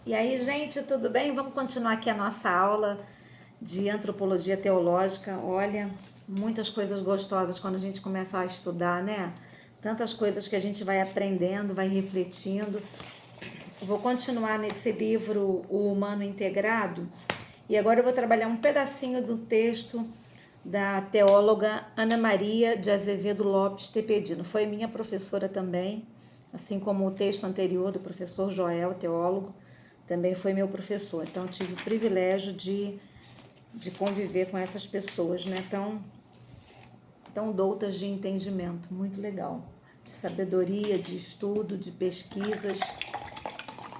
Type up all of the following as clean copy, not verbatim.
E aí, gente, tudo bem? Vamos continuar aqui a nossa aula de antropologia teológica. Olha, muitas coisas gostosas quando a gente começa a estudar, né? Tantas coisas que a gente vai aprendendo, vai refletindo. Eu vou continuar nesse livro, O Humano Integrado, e agora eu vou trabalhar um pedacinho do texto da teóloga Ana Maria de Azevedo Lopes Tepedino. Foi minha professora também, assim como o texto anterior do professor Joel, teólogo, também foi meu professor. Então, tive o privilégio de conviver com essas pessoas, né? Tão doutas de entendimento, muito legal, de sabedoria, de estudo, de pesquisas.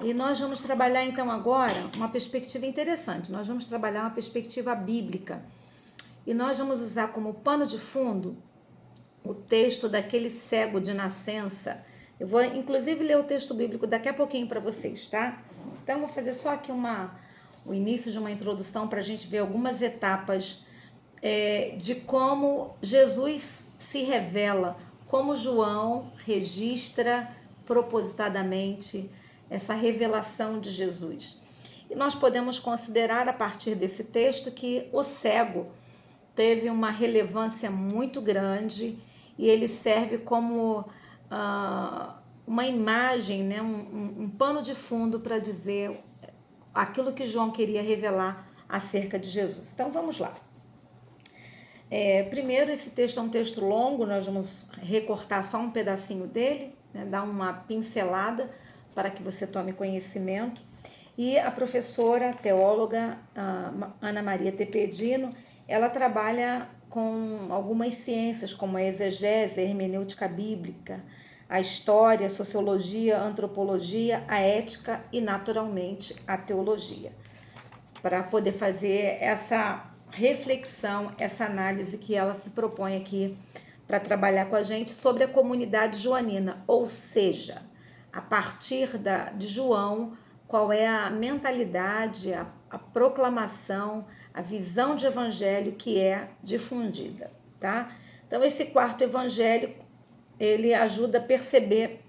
E nós vamos trabalhar então agora uma perspectiva interessante. Nós vamos trabalhar uma perspectiva bíblica. E nós vamos usar como pano de fundo o texto daquele cego de nascença. Eu vou inclusive ler o texto bíblico daqui a pouquinho para vocês, tá? Então vou fazer só aqui o início de uma introdução para a gente ver algumas etapas de como Jesus se revela, como João registra propositadamente essa revelação de Jesus. E nós podemos considerar a partir desse texto que o cego teve uma relevância muito grande e ele serve como uma imagem, né, um pano de fundo para dizer aquilo que João queria revelar acerca de Jesus. Então vamos lá. Primeiro, esse texto é um texto longo, nós vamos recortar só um pedacinho dele, né, dar uma pincelada para que você tome conhecimento. E a professora, teóloga Ana Maria Tepedino, ela trabalha com algumas ciências, como a exegese, a hermenêutica bíblica, a história, a sociologia, a antropologia, a ética e, naturalmente, a teologia, para poder fazer essa reflexão, essa análise que ela se propõe aqui para trabalhar com a gente sobre a comunidade joanina, ou seja, a partir de João, qual é a mentalidade, a proclamação, a visão de evangelho que é difundida, tá? Então, esse quarto evangelho, ele ajuda a perceber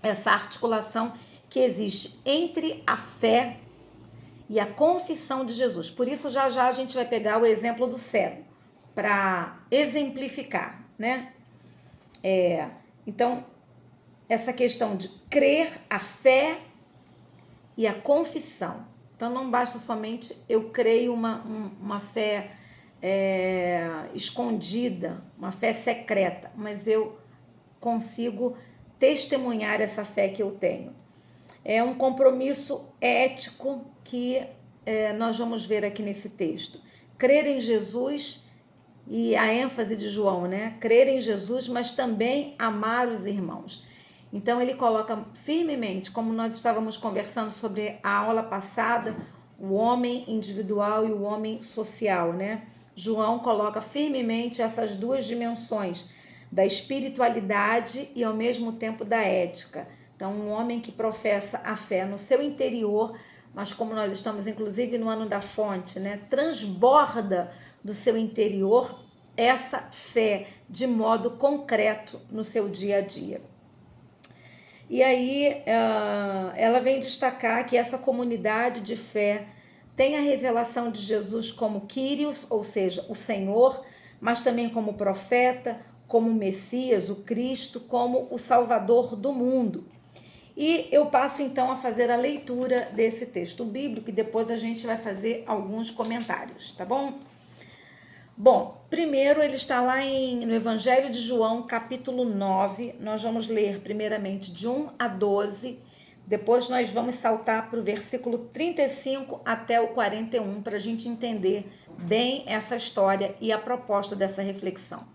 essa articulação que existe entre a fé e a confissão de Jesus. Por isso, já a gente vai pegar o exemplo do cego, para exemplificar, né? Então, essa questão de crer, a fé e a confissão. Então, não basta somente eu creio uma fé escondida, uma fé secreta, mas eu consigo testemunhar essa fé que eu tenho. É um compromisso ético que nós vamos ver aqui nesse texto. Crer em Jesus, e a ênfase de João, né? Crer em Jesus, mas também amar os irmãos. Então ele coloca firmemente, como nós estávamos conversando sobre a aula passada, o homem individual e o homem social, né? João coloca firmemente essas duas dimensões da espiritualidade e ao mesmo tempo da ética. Então, um homem que professa a fé no seu interior, mas como nós estamos inclusive no ano da fonte, né, transborda do seu interior essa fé de modo concreto no seu dia a dia. E aí ela vem destacar que essa comunidade de fé tem a revelação de Jesus como Kyrios, ou seja, o Senhor, mas também como profeta, como Messias, o Cristo, como o Salvador do mundo. E eu passo então a fazer a leitura desse texto bíblico e depois a gente vai fazer alguns comentários, tá bom? Bom, primeiro ele está lá no Evangelho de João, capítulo 9. Nós vamos ler primeiramente de 1 a 12, depois nós vamos saltar para o versículo 35 até o 41, para a gente entender bem essa história e a proposta dessa reflexão.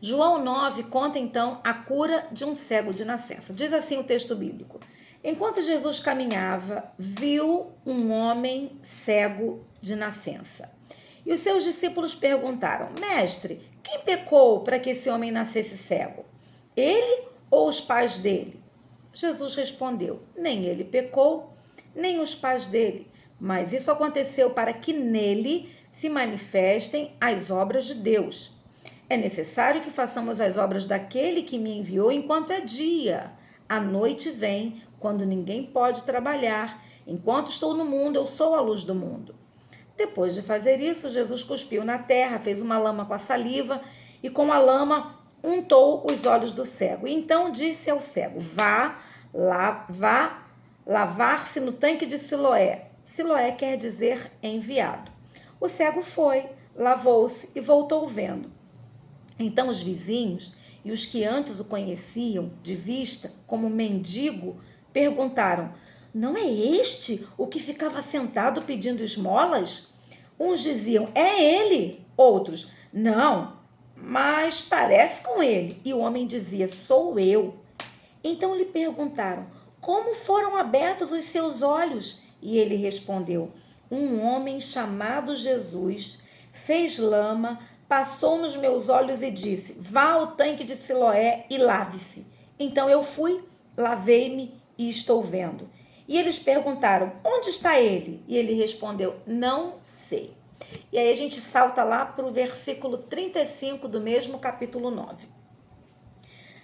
João 9 conta então a cura de um cego de nascença. Diz assim o texto bíblico: enquanto Jesus caminhava, viu um homem cego de nascença. E os seus discípulos perguntaram: mestre, quem pecou para que esse homem nascesse cego? Ele ou os pais dele? Jesus respondeu: nem ele pecou, nem os pais dele, mas isso aconteceu para que nele se manifestem as obras de Deus. É necessário que façamos as obras daquele que me enviou enquanto é dia. A noite vem, quando ninguém pode trabalhar. Enquanto estou no mundo, eu sou a luz do mundo. Depois de fazer isso, Jesus cuspiu na terra, fez uma lama com a saliva e com a lama untou os olhos do cego. E então disse ao cego: vá lavar-se no tanque de Siloé. Siloé quer dizer enviado. O cego foi, lavou-se e voltou vendo. Então os vizinhos e os que antes o conheciam de vista como mendigo perguntaram: não é este o que ficava sentado pedindo esmolas? Uns diziam: é ele. Outros: não, mas parece com ele. E o homem dizia: sou eu. Então lhe perguntaram: como foram abertos os seus olhos? E ele respondeu: um homem chamado Jesus fez lama, passou nos meus olhos e disse: vá ao tanque de Siloé e lave-se. Então eu fui, lavei-me e estou vendo. E eles perguntaram: onde está ele? E ele respondeu: não sei. E aí a gente salta lá para o versículo 35 do mesmo capítulo 9.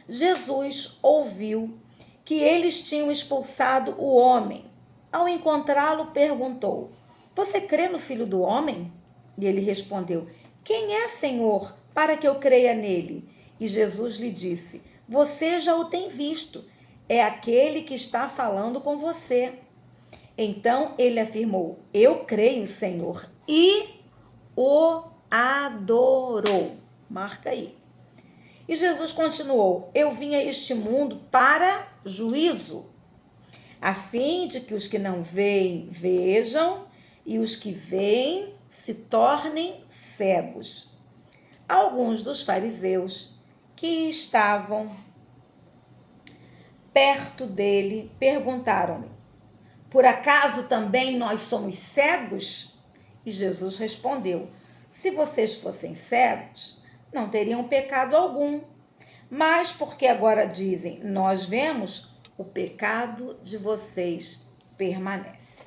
Jesus ouviu que eles tinham expulsado o homem. Ao encontrá-lo, perguntou: você crê no Filho do Homem? E ele respondeu: quem é, Senhor, para que eu creia nele? E Jesus lhe disse: você já o tem visto. É aquele que está falando com você. Então ele afirmou: eu creio, Senhor, e o adorou. Marca aí. E Jesus continuou: eu vim a este mundo para juízo, a fim de que os que não veem vejam e os que veem se tornem cegos. Alguns dos fariseus que estavam perto dele perguntaram-lhe: por acaso também nós somos cegos? E Jesus respondeu: se vocês fossem cegos, não teriam pecado algum. Mas porque agora dizem, nós vemos, o pecado de vocês permanece.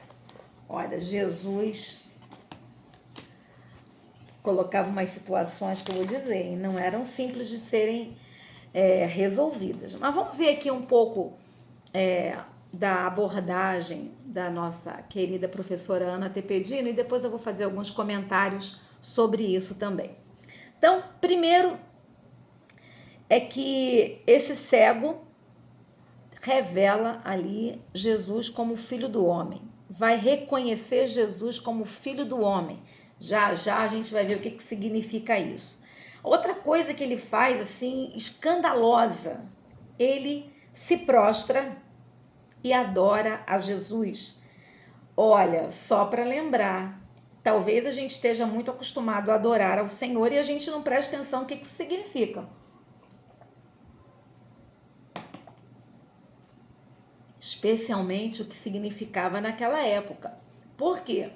Olha, Jesus colocava umas situações que eu vou dizer, não eram simples de serem resolvidas. Mas vamos ver aqui um pouco da abordagem da nossa querida professora Ana Tepedino e depois eu vou fazer alguns comentários sobre isso também. Então, primeiro é que esse cego revela ali Jesus como filho do homem, vai reconhecer Jesus como filho do homem. Já já a gente vai ver o que significa isso. Outra coisa que ele faz assim escandalosa, ele se prostra e adora a Jesus. Olha, só para lembrar, talvez a gente esteja muito acostumado a adorar ao Senhor e a gente não presta atenção no que isso significa. Especialmente o que significava naquela época. Por quê?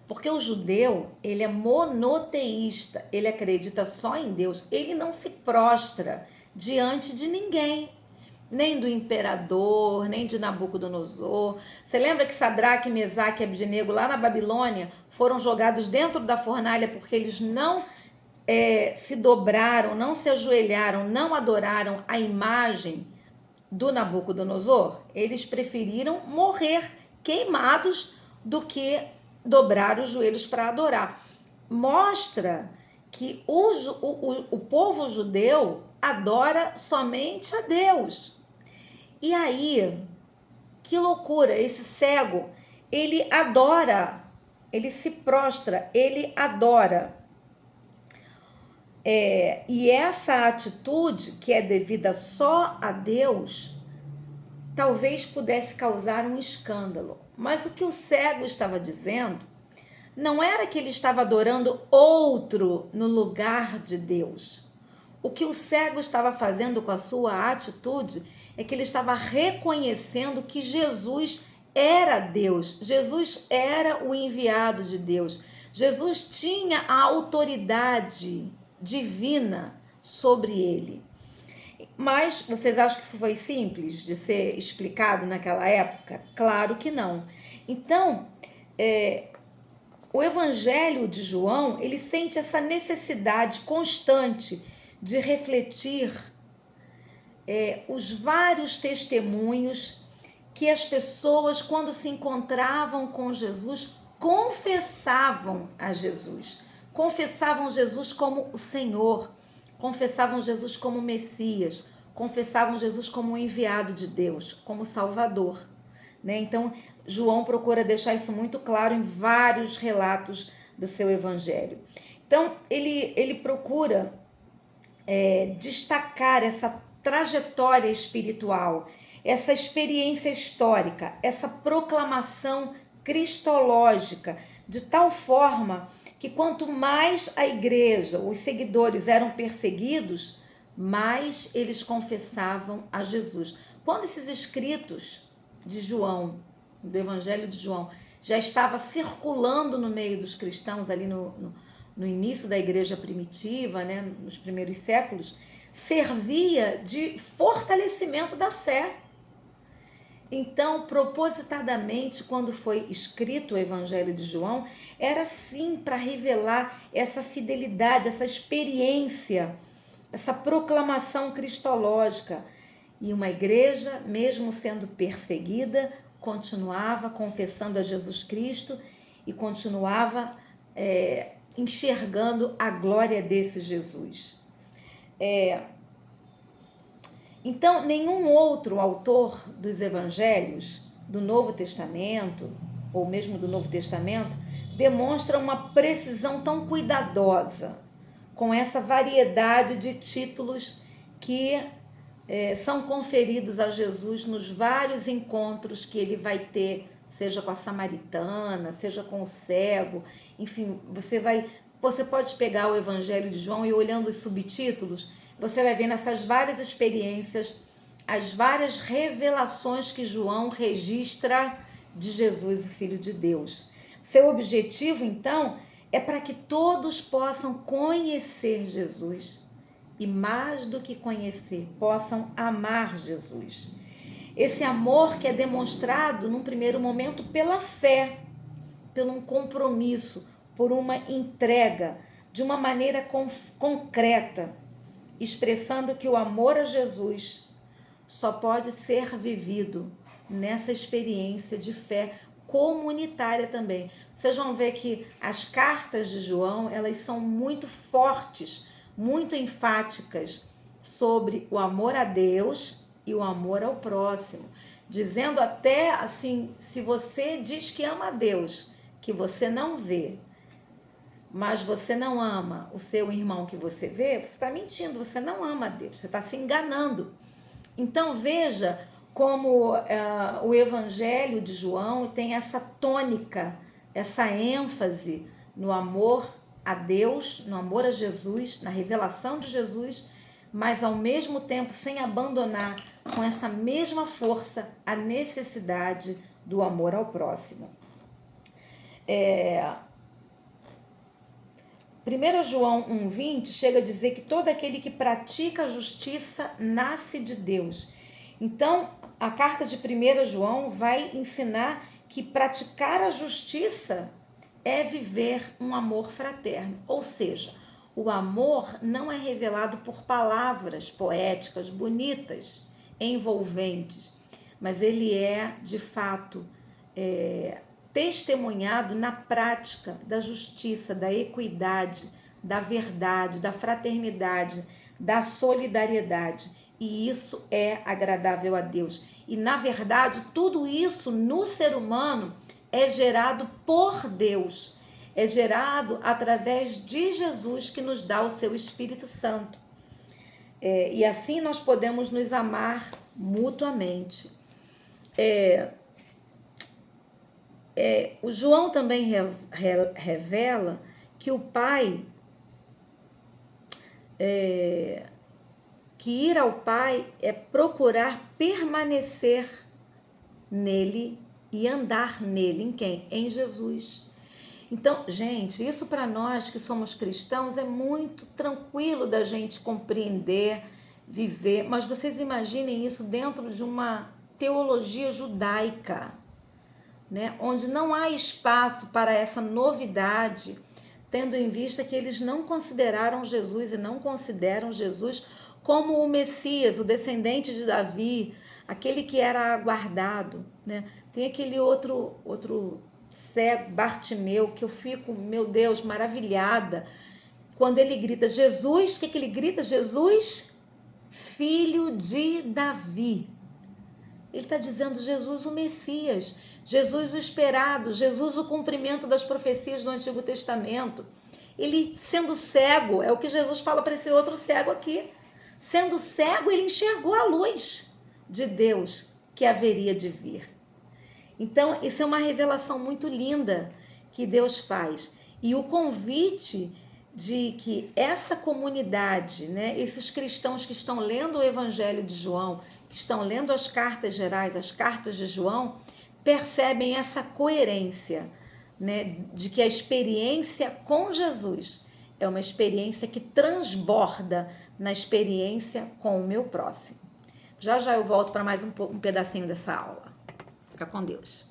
Porque o judeu, ele é monoteísta, ele acredita só em Deus, ele não se prostra diante de ninguém, nem do imperador, nem de Nabucodonosor. Você lembra que Sadraque, Mesaque e Abdenego lá na Babilônia foram jogados dentro da fornalha porque eles não se dobraram, não se ajoelharam, não adoraram a imagem do Nabucodonosor? Eles preferiram morrer queimados do que dobrar os joelhos para adorar. Mostra que o povo judeu adora somente a Deus. E aí, que loucura, esse cego, ele adora, ele se prostra, ele adora. E essa atitude, que é devida só a Deus, talvez pudesse causar um escândalo. Mas o que o cego estava dizendo não era que ele estava adorando outro no lugar de Deus. O que o cego estava fazendo com a sua atitude é que ele estava reconhecendo que Jesus era Deus, Jesus era o enviado de Deus, Jesus tinha a autoridade divina sobre ele. Mas vocês acham que isso foi simples de ser explicado naquela época? Claro que não. Então, o Evangelho de João, ele sente essa necessidade constante de refletir os vários testemunhos que as pessoas, quando se encontravam com Jesus, confessavam a Jesus. Confessavam Jesus como o Senhor, confessavam Jesus como Messias, confessavam Jesus como o enviado de Deus, como Salvador. Né? Então, João procura deixar isso muito claro em vários relatos do seu evangelho. Então, ele procura destacar essa trajetória espiritual, essa experiência histórica, essa proclamação cristológica, de tal forma que quanto mais a igreja, os seguidores eram perseguidos, mais eles confessavam a Jesus. Quando esses escritos de João, do Evangelho de João, já estava circulando no meio dos cristãos ali no início da igreja primitiva, né, nos primeiros séculos, servia de fortalecimento da fé. Então, propositadamente, quando foi escrito o Evangelho de João, era sim para revelar essa fidelidade, essa experiência, essa proclamação cristológica. E uma igreja, mesmo sendo perseguida, continuava confessando a Jesus Cristo e continuava enxergando a glória desse Jesus. Então, nenhum outro autor dos evangelhos do Novo Testamento, ou mesmo do Novo Testamento, demonstra uma precisão tão cuidadosa, com essa variedade de títulos que são conferidos a Jesus nos vários encontros que ele vai ter, seja com a samaritana, seja com o cego, enfim, você pode pegar o Evangelho de João e olhando os subtítulos, você vai ver nessas várias experiências, as várias revelações que João registra de Jesus, o Filho de Deus. Seu objetivo, então, é para que todos possam conhecer Jesus e, mais do que conhecer, possam amar Jesus. Esse amor que é demonstrado, num primeiro momento, pela fé, por um compromisso, por uma entrega, de uma maneira concreta, expressando que o amor a Jesus só pode ser vivido nessa experiência de fé comunitária também. Vocês vão ver que as cartas de João, elas são muito fortes, muito enfáticas sobre o amor a Deus e o amor ao próximo, dizendo até assim, se você diz que ama a Deus, que você não vê, mas você não ama o seu irmão que você vê, você está mentindo, você não ama a Deus, você está se enganando. Então veja como o Evangelho de João tem essa tônica, essa ênfase no amor a Deus, no amor a Jesus, na revelação de Jesus, mas ao mesmo tempo sem abandonar com essa mesma força a necessidade do amor ao próximo. 1 João 1,20 chega a dizer que todo aquele que pratica a justiça nasce de Deus. Então, a carta de 1 João vai ensinar que praticar a justiça é viver um amor fraterno. Ou seja, o amor não é revelado por palavras poéticas, bonitas, envolventes, mas ele é, de fato, testemunhado na prática da justiça, da equidade, da verdade, da fraternidade, da solidariedade. E isso é agradável a Deus. E, na verdade, tudo isso no ser humano é gerado por Deus. É gerado através de Jesus, que nos dá o seu Espírito Santo. E assim nós podemos nos amar mutuamente. O João também revela que o Pai, que ir ao Pai é procurar permanecer nele e andar nele. Em quem? Em Jesus. Então, gente, isso para nós que somos cristãos é muito tranquilo da gente compreender, viver, mas vocês imaginem isso dentro de uma teologia judaica, né? Onde não há espaço para essa novidade, tendo em vista que eles não consideraram Jesus e não consideram Jesus como o Messias, o descendente de Davi, aquele que era aguardado, né? Tem aquele outro cego, Bartimeu, que eu fico, meu Deus, maravilhada, quando ele grita, Jesus, o que ele grita? Jesus, filho de Davi. Ele está dizendo Jesus o Messias, Jesus o esperado, Jesus o cumprimento das profecias do Antigo Testamento. Ele sendo cego, é o que Jesus fala para esse outro cego aqui. Sendo cego, ele enxergou a luz de Deus que haveria de vir. Então, isso é uma revelação muito linda que Deus faz. E o convite de que essa comunidade, né, esses cristãos que estão lendo o Evangelho de João, que estão lendo as cartas gerais, as cartas de João, percebem essa coerência, né, de que a experiência com Jesus é uma experiência que transborda na experiência com o meu próximo. Já já eu volto para mais um pedacinho dessa aula. Fica com Deus.